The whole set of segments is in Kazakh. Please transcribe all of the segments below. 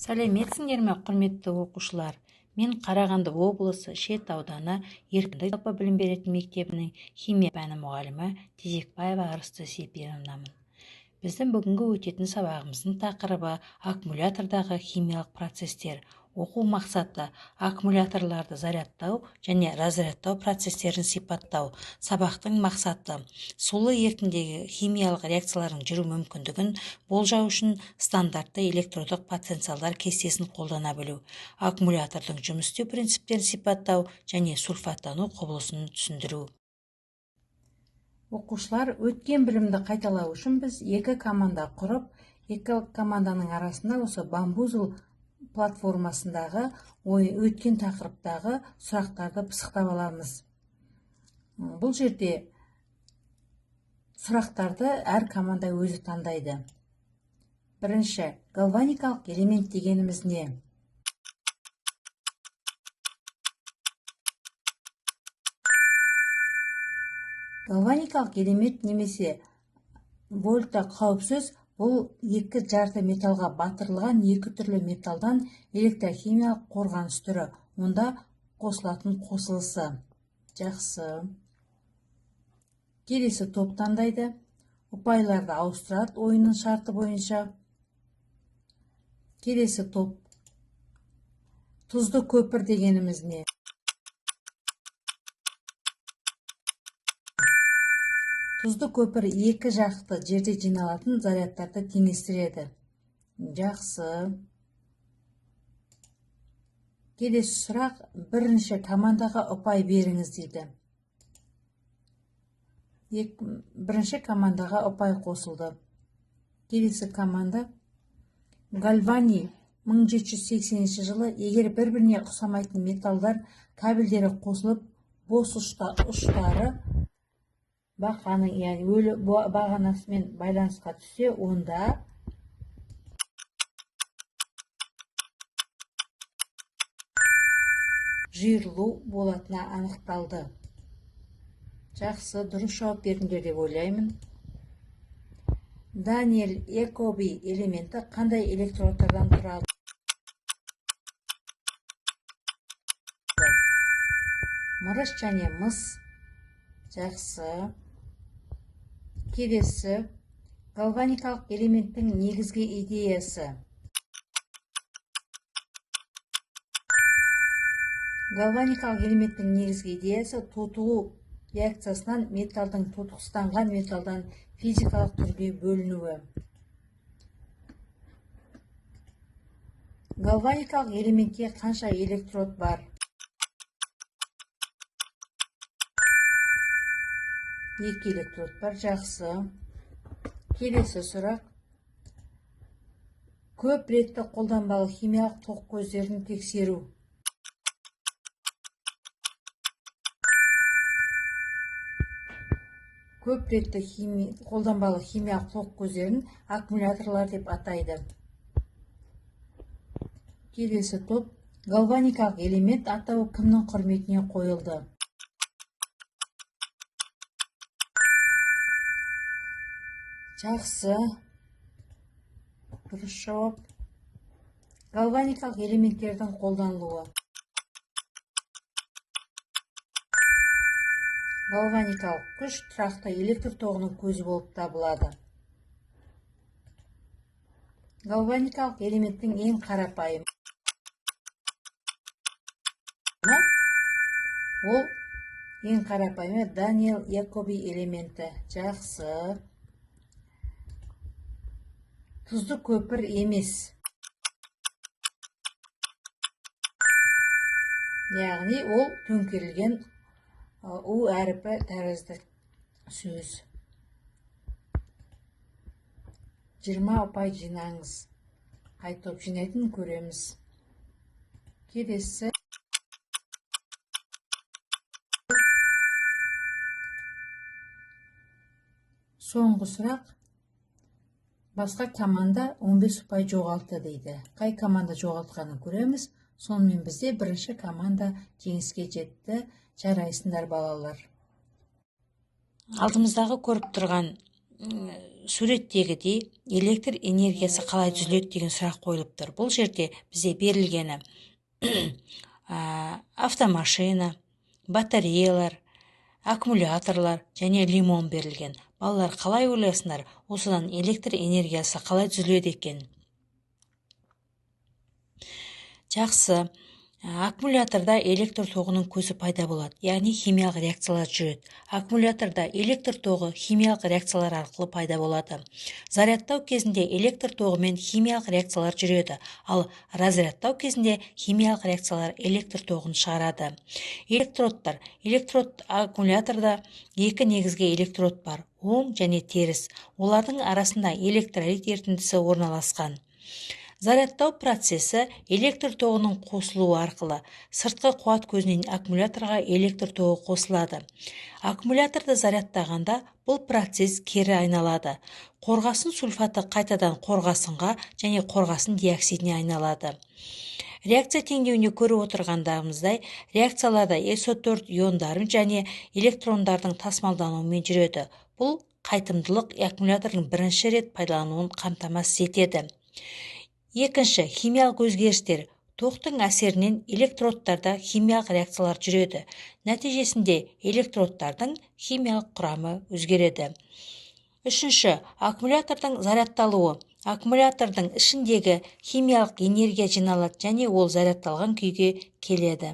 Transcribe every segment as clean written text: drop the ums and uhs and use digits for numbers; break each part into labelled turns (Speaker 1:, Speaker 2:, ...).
Speaker 1: Сәлеметсіңдер ме, құрметті оқушылар? Мен Қарағанды облысы Шет ауданы Еркіндік жалпы білім беретін мектебінің химия пәні мұғалімі Тезекбаева Арысты Сейпеновнамын. Біздің бүгінгі өтетін сабағымыздың тақырыбы аккумулятордағы химиялық процестер. Оқу мақсаты аккумуляторларды зарядтау және разрядтау процестерін сипаттау. Сабақтың мақсаты сулы ерітіндідегі химиялық реакциялардың жүру мүмкіндігін болжау үшін стандартты электродық потенциалдар кестесін қолдана білу, аккумулятордың жұмыс істеу принциптерін сипаттау және сульфаттану құбылысын түсіндіру.
Speaker 2: Оқушылар, өткен білімді қайталау үшін біз екі команда құрып, екі команданың арасында осы бамбузл платформасындағы өткен тақырыптағы сұрақтарды пысықтап аламыз. Бұл жерде сұрақтарды әр команда өзі таңдайды. Бірінші, галваникалық элемент дегеніміз не? Галваникалық элемент немесе вольта қауіпсіз, бұл екі жарты металға батырылған екі түрлі металдан электрохимиялық қорғаныс түрі, онда қосылатын қосылысы. Жақсы. Келесі топ таңдайды. Ұпайларды ауыстырады ойынның шарты бойынша. Келесі топ. Тұзды көпір дегеніміз не? Тұзды көпір екі жақты жерде жиналатын зарядтарды теңестіреді. Жақсы. Келесі сұрақ, бірінші командаға ұпай беріңіз дейді. Бірінші командаға ұпай қосылды. Келесі команда Гальвани 1780 жылы егер бір-біріне ұқсамайтын металдар кабельдері қосылып, бос ұштары бақаның, яғни өлі бағанасымен байланысқа түссе, онда жиырылу болатыны анықталды. Жақсы, дұрыс жауап бердіңдер деп ойлаймын. Даниэль Якоби элементі қандай электродтардан тұрады? Мырыш және мыс. Жақсы. Келесі, галваникалық элементтің негізгі идеясы. Галваникалық элементтің негізгі идеясы тотығу реакциясынан металдың тотықстанған металдан физикалық түрге бөлінуі. Галваникалық элементте қанша электрод бар? Екі электрод бар. Жақсы. Келесі сұрақ. Көп ретті қолданбалы химиялық тоқ көздерін тексеру. Көп ретті қолданбалы химиялық тоқ көздерін аккумуляторлар деп атайды. Келесі топ. Галваникалық элемент атауы кімнің құрметіне қойылды? Жақсы. Дұрыс жауап. Галваникалық элементтердің қолданылуы. Галваникалық күш тұрақты электр тоғының көзі болып табылады. Галваникалық элементтің ең қарапайым. Ол ең қарапайымы Даниэль Якоби элементі. Жақсы. Тұзды көпір емес. Яғни ол төңкерілген у әріпі тәрізді сөз. 20 ұпай жинаңыз. Қай топ жинайтынын көреміз. Келесі. Соңғы сұрақ. Басқа команда 15 ұпай жоғалтты дейді. Қай команда жоғалтқанын көреміз. Сонымен бізде бірінші команда жеңіске жетті. Жарайсыңдар балалар.
Speaker 1: Алдымыздағы көріп тұрған суреттегідей электр энергиясы қалай түзіледі деген сұрақ қойылып тұр. Бұл жерде бізде берілгені автомашина, батареялар, аккумуляторлар және лимон берілген. Балалар, қалай ойлайсыңдар, осыдан электр энергиясы қалай түзіледі екен? Жақсы. Аккумуляторда электр тоғының көзі пайда болады, яғни химиялық реакциялар жүреді. Аккумуляторда электр тоғы химиялық реакциялар арқылы пайда болады. Зарядтау кезінде электр тоғы мен химиялық реакциялар жүреді, ал разрядтау кезінде химиялық реакциялар электр тоғын шығарады. Электродтар. Аккумуляторда екі негізгі электрод бар, оң және теріс. Олардың арасында электролит ерітіндісі орналасқан. Зарядтау процесі электр тоғының қосылуы арқылы сыртқы қуат көзінен аккумуляторға электр тоғы қосылады. Аккумуляторды зарядтағанда бұл процесс кері айналады. Қорғасын сульфаты қайтадан қорғасынға және қорғасын диоксидіне айналады. Реакция теңдеуіне көріп отырғандағымыздай, реакцияларда SO4 иондары және электрондардың тасымалдануымен жүреді. Бұл қайтымдылық аккумулятордың бірінші рет пайдалануын қамтамасыз етеді. Екінші, химиялық өзгерістер. Тоқтың әсерінен электродтарда химиялық реакциялар жүреді. Нәтижесінде электродтардың химиялық құрамы өзгереді. Үшінші, аккумулятордың зарядталуы. Аккумулятордың ішіндегі химиялық энергия жиналады және ол зарядталған күйге келеді.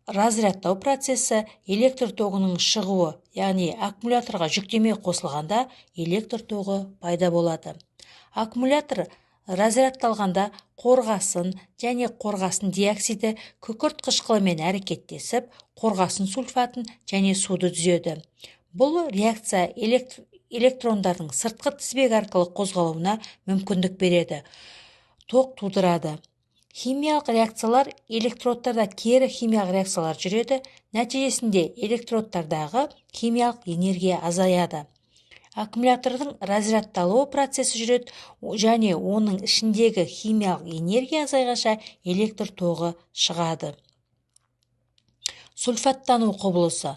Speaker 1: Разрядтау процесі электр тоғының шығуы, яғни аккумуляторға жүктеме қосылғанда электр тоғы пайда болады. Аккумулятор разрядталғанда қорғасын және қорғасын диоксиді күкірт қышқылымен әрекеттесіп, қорғасын сульфатын және суды түзеді. Бұл реакция электрондардың сыртқы тізбек арқылы қозғалуына мүмкіндік береді, тоқ тудырады. Химиялық реакциялар электродтарда кері химиялық реакциялар жүреді, нәтижесінде электродтардағы химиялық энергия азаяды. Аккумулятордың разрядталуы процесі жүреді және оның ішіндегі химиялық энергия азайғанша электр тоғы шығады. Сульфаттану құбылысы.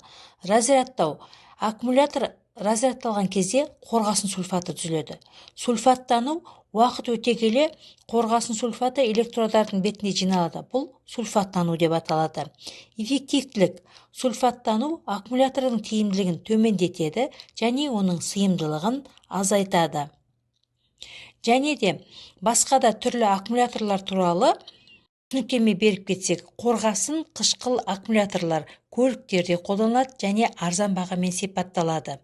Speaker 1: Разрядтау. Аккумулятор разрядталған кезде қорғасын сульфаты түзіледі. Сульфаттану уақыт өте келе қорғасын сульфаты электродардың бетіне жиналады. Бұл сульфаттану деп аталады. Эффективтілік. Сульфаттану аккумулятордың тиімділігін төмендетеді және оның сыйымдылығын азайтады. Және де басқа да түрлі аккумуляторлар туралы түсініктеме беріп кетсек, қорғасын қышқыл аккумуляторлар көліктерде қолданылады және арзан бағамен сипатталады.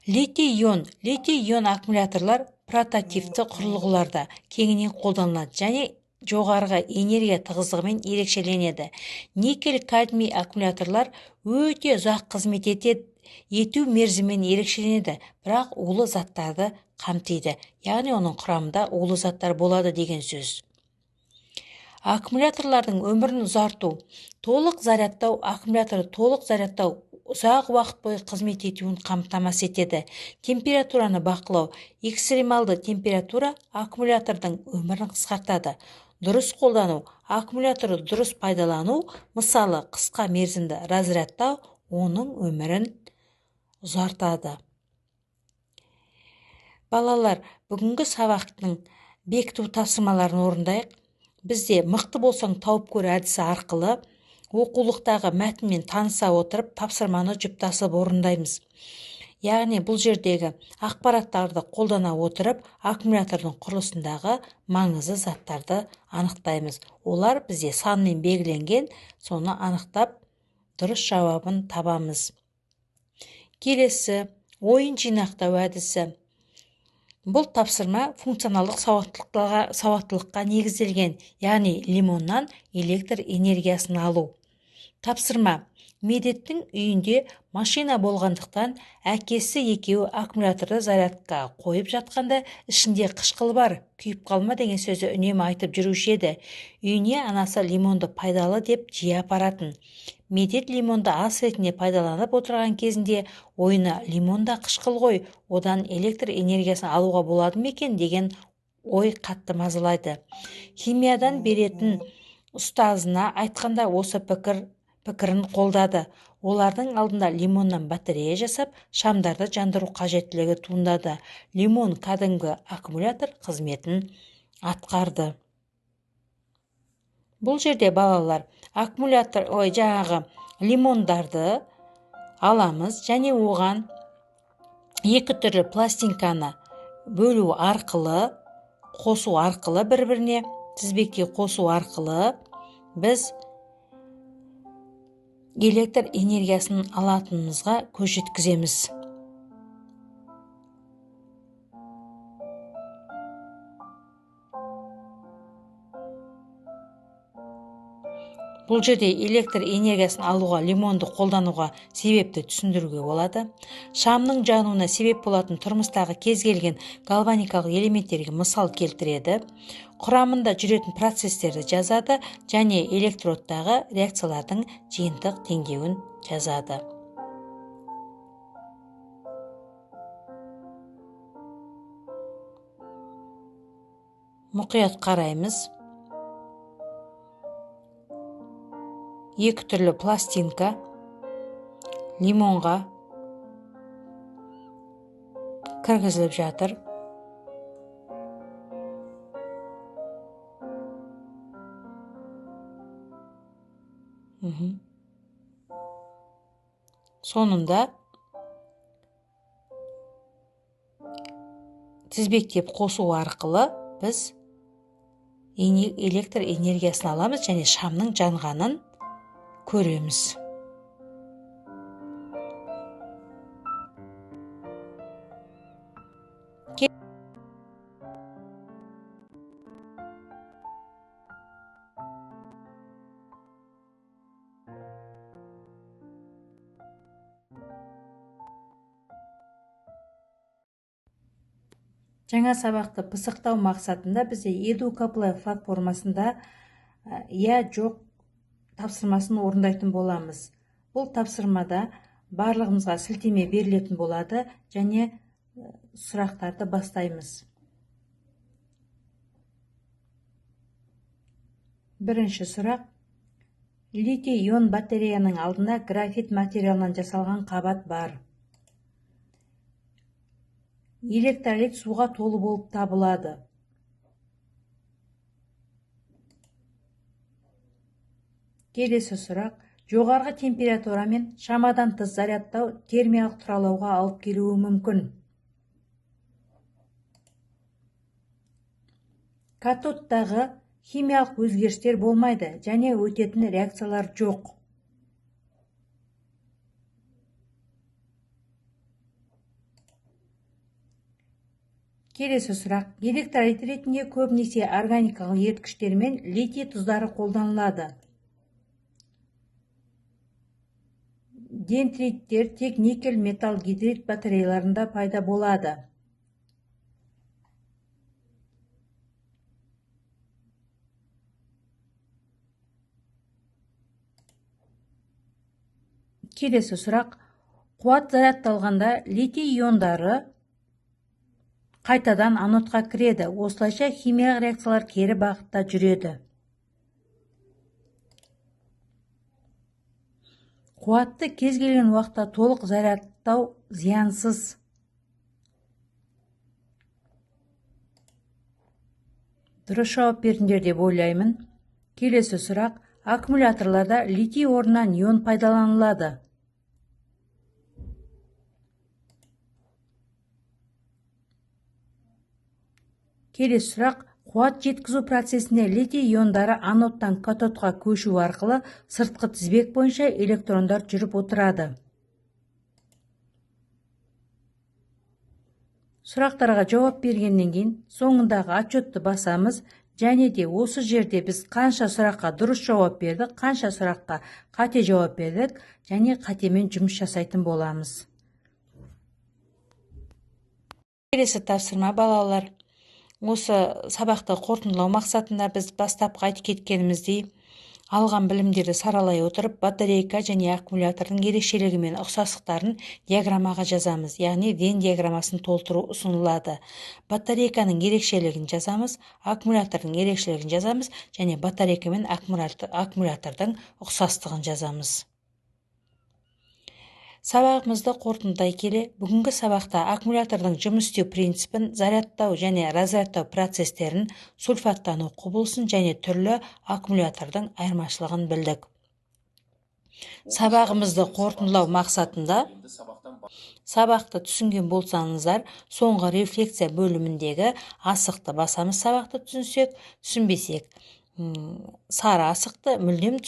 Speaker 1: Литий-ион аккумуляторлар прототипті құрылғыларда кеңінен қолданылады және жоғарғы энергия тығыздығымен ерекшеленеді. Никель-кадмий аккумуляторлар өте ұзақ қызмет ету мерзімімен ерекшеленеді, бірақ улы заттарды қамтиды. Яғни оның құрамында улы заттар болады деген сөз. Аккумуляторлардың өмірін ұзарту. Толық зарядтау. Аккумуляторы толық зарядтау ұзақ уақыт бойы қызмет етуін қамтамасыз етеді. Температураны бақылау. Экстремалды температура аккумулятордың өмірін қысқартады. Дұрыс қолдану. Аккумуляторы дұрыс пайдалану, мысалы қысқа мерзімді разрядтау, оның өмірін ұзартады. Балалар, бүгінгі сабақтың бекіту тапсырмаларын орындайық. Бізде мықты болсаң тауып көр әдісі арқылы оқулықтағы мәтінмен таныса отырып тапсырманы жұптасып орындаймыз. Яғни бұл жердегі ақпараттарды қолдана отырып аккумулятордың құрылысындағы маңызды заттарды анықтаймыз. Олар бізде санмен белгіленген, соны анықтап дұрыс жауабын табамыз. Келесі ойын жинақтау әдісі. Бұл тапсырма функционалдық сауаттылыққа негізделген, яғни лимоннан электр энергиясын алу. Тапсырма. Медеттің үйінде машина болғандықтан әкесі екеуі аккумуляторды зарядқа қойып жатқанда ішінде қышқыл бар, күйіп қалма деген сөзді үнемі айтып жүруші еді. Үйіне анасы лимонды пайдалы деп жиі апаратын. Медет лимонды ас ретінде пайдаланып отырған кезінде ойына лимонда қышқыл ғой, одан электр энергиясын алуға болады ма екен деген ой қатты мазалайды. Химиядан беретін ұстазына айтқанда осы пікір пікірін қолдады. Олардың алдында лимоннан батарея жасап, шамдарды жандыру қажеттілігі туындады. Лимон кәдімгі аккумулятор қызметін атқарды. Бұл жерде балалар лимондарды аламыз және оған екі түрлі пластинканы бөлу арқылы, қосу арқылы, бір-біріне тізбекке қосу арқылы біз электр энергиясын алатынымызға көз жеткіземіз. Бұл жерде электр энергиясын алуға лимонды қолдануға себепті түсіндіруге болады. Шамның жануына себеп болатын тұрмыстағы кез келген галваникалық элементтерге мысал келтіреді. Құрамында жүретін процестерді жазады және электродтағы реакциялардың жиынтық теңдеуін жазады. Мұқият қараймыз. Екі түрлі пластинка лимонға кіргізіліп жатыр. Сонында тізбектеп қосу арқылы біз электр энергиясын аламыз және шамның жанғанын көреміз. Жаңа сабақты пысықтау мақсатында бізде EduCaPlay платформасында жоқ тапсырмасын орындайтын боламыз. Бұл тапсырмада барлығымызға сілтеме берілетін болады және сұрақтарды бастаймыз. Бірінші сұрақ. Литий-ион батареяның алдында графит материалынан жасалған қабат бар. Электролит суға толы болып табылады. Келесі сұрақ. Жоғарғы температурамен шамадан тыс зарядтау термиялық тұралауға алып келуі мүмкін. Катодтағы химиялық өзгерістер болмайды және өтетін реакциялар жоқ. Келесі сұрақ. Электролит ретінде көбінесе органикалық еріткіштер мен литий тұздары қолданылады. Дендриттер тек никель металл гидрид батареяларында пайда болады. Келесі сұрақ. Қуат зарядталғанда литий иондары қайтадан анодқа кіреді. Осылайша химиялық реакциялар кері бағытта жүреді. Қуатты кез келген уақытта толық зарядтау зиянсыз. Дұрыс жауап бердіңдер деп ойлаймын. Келесі сұрақ. Аккумуляторларда литий орнынан ион пайдаланылады. Келесі сұрақ. Қуат жеткізу процесінде литий иондары анодтан катодқа көшу арқылы сыртқы тізбек бойынша электрондар жүріп отырады. Сұрақтарға жауап бергеннен кейін соңындағы отчетты басамыз және де осы жерде біз қанша сұраққа дұрыс жауап бердік, қанша сұраққа қате жауап бердік және қатемен жұмыс жасайтын боламыз. Келесі тапсырма балалар. Осы сабақты қорытындылау мақсатында біз бастапқы айтып кеткеніміздей алған білімдерді саралай отырып, батарейка және аккумулятордың ерекшелігі мен ұқсастықтарын диаграммаға жазамыз, яғни Вен диаграммасын толтыру ұсынылады. Батарейканың ерекшелігін жазамыз, аккумулятордың ерекшелігін жазамыз және батарейка мен аккумулятордың ұқсастығын жазамыз. Сабағымызды қорытындылай келе, бүгінгі сабақта аккумулятордың жұмыс істеу принципін, зарядтау және разрядтау процестерін, сульфаттану құбылысын және түрлі аккумулятордың айырмашылығын білдік. Сабағымызды қорытындылау мақсатында сабақты түсінген болсаңыздар, соңғы рефлексия бөліміндегі асықты басамыз. Сабақты түсінсек, түсінбесек, сары асықты мүлдем